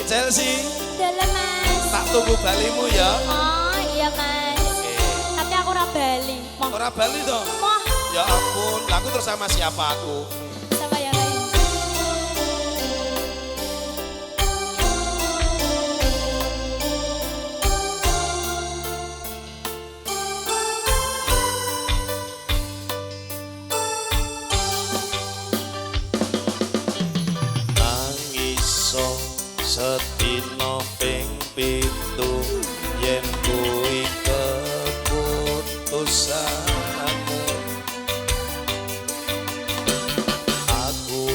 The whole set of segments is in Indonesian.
Chelsea. Dalam Mas. Tak tunggu balimu ya. Oh iya Mas. Oke. Tapi aku ora bali. Moh. Ora bali toh? Moh. Ya ampun, lah aku terus sama siapa aku? Sama yang lain. Nangiso setino ping pitu yen kuwi keputusanmu. Aku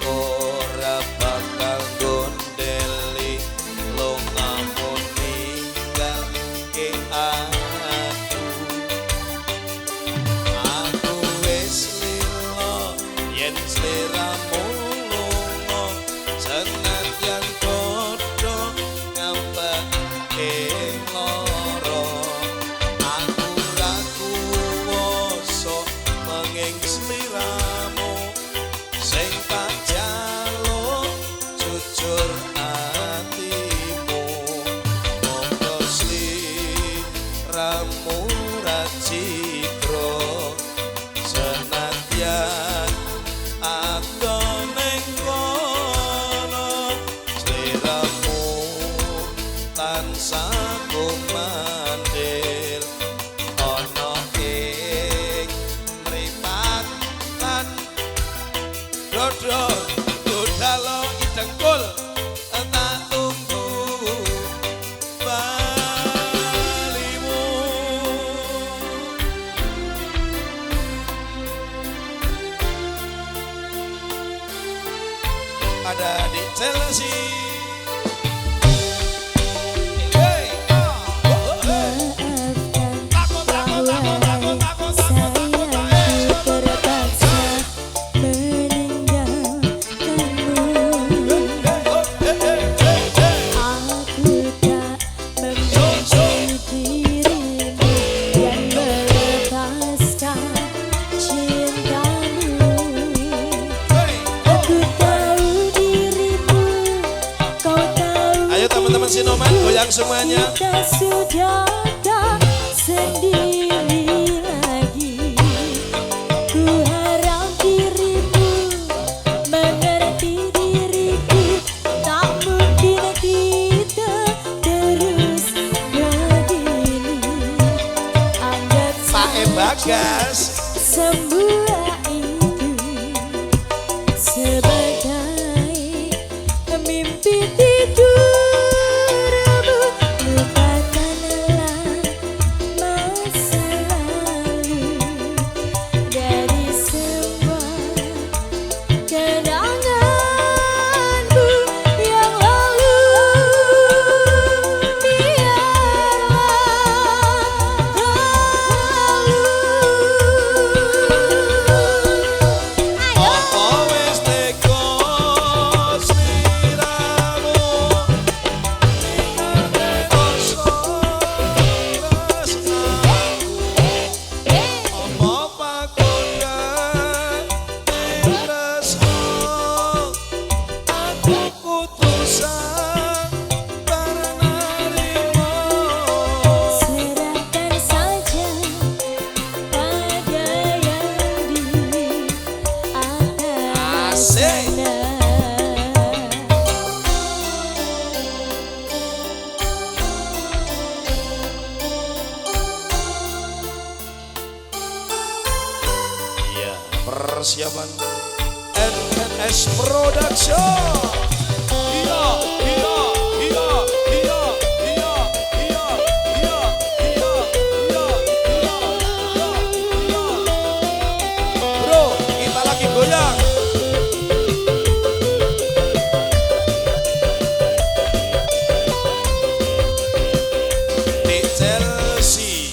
ora bakal gondeli lungamu ninggalke aku. Aku wis lilo yen sliramu lunga senadyan padha ngampake lara. Aku ra kuwasa menging sliramu sing tak jaluk jujur atimu. Monggo sliramu ra citra senadyan aku ning kono. Sliramu tansah kumandhil ana ing mripat lan dodol dodalo idengkul tak tunggu balimu. Ada di Chelsea. Hey, takut, takut, takut, takut, takut, takut, Terpaksa meninggalkanmu. Aku tak membenci dirimu yang melepaskan cintamu. Aku tahu dirimu, kau tahu. Ayo teman-teman Sinoman goyang semuanya. Kita sudah tak sendiri lagi. Ku harap dirimu mengerti diriku. Tak mungkin kita terus begini. Anggap Pak Bagas. semua itu sebagai mimpi tidurmu. Lupakanlah masa lalu dari semua kenanganmu yang lalu. Apa wis teko sliramu ninggalke rasa tresnaku. Apa pakonan ning tresno aku putusan karena rimo. Serahkan saja pada yang di atas Asik. sana. Iya, persiapan NNS Production. Iya, iya, iya, iya, iya, iya, iya, iya, iya, iya, iya. Bro, kita lagi goyang. Di Chelsea.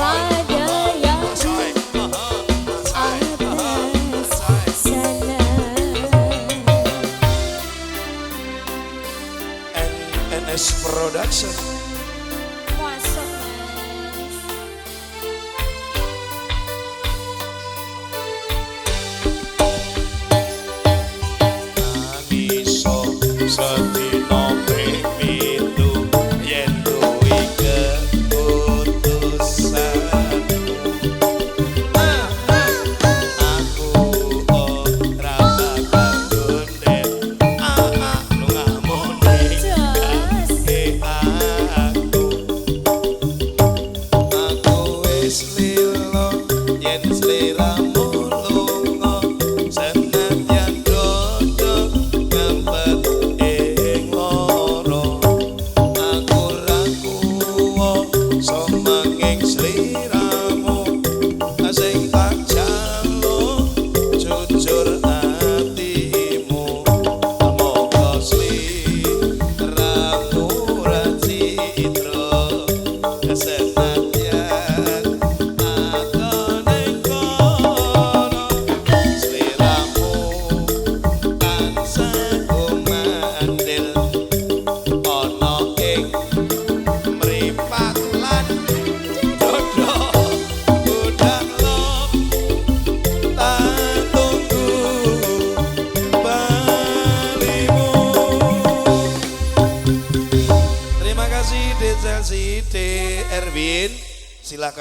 pada yang di atas sana. NS Production. Masuk Mas. Iso sedina ping pitu yen duwi keputusan. Aku ora bakal gondet lungamu ning aku wis lilo yen sliramu lunga senadyan dodok ngempet ing loro aku ra kuwo somanging sliramu sing tak jaluk jujur atimu moga sliramu ra citra senadyan aku ning kono sliramu tansah gumandil ana ing mripat lan dodo udah lop tak tunggu balimu. Terima kasih Dezal Siti Erwin, silakan.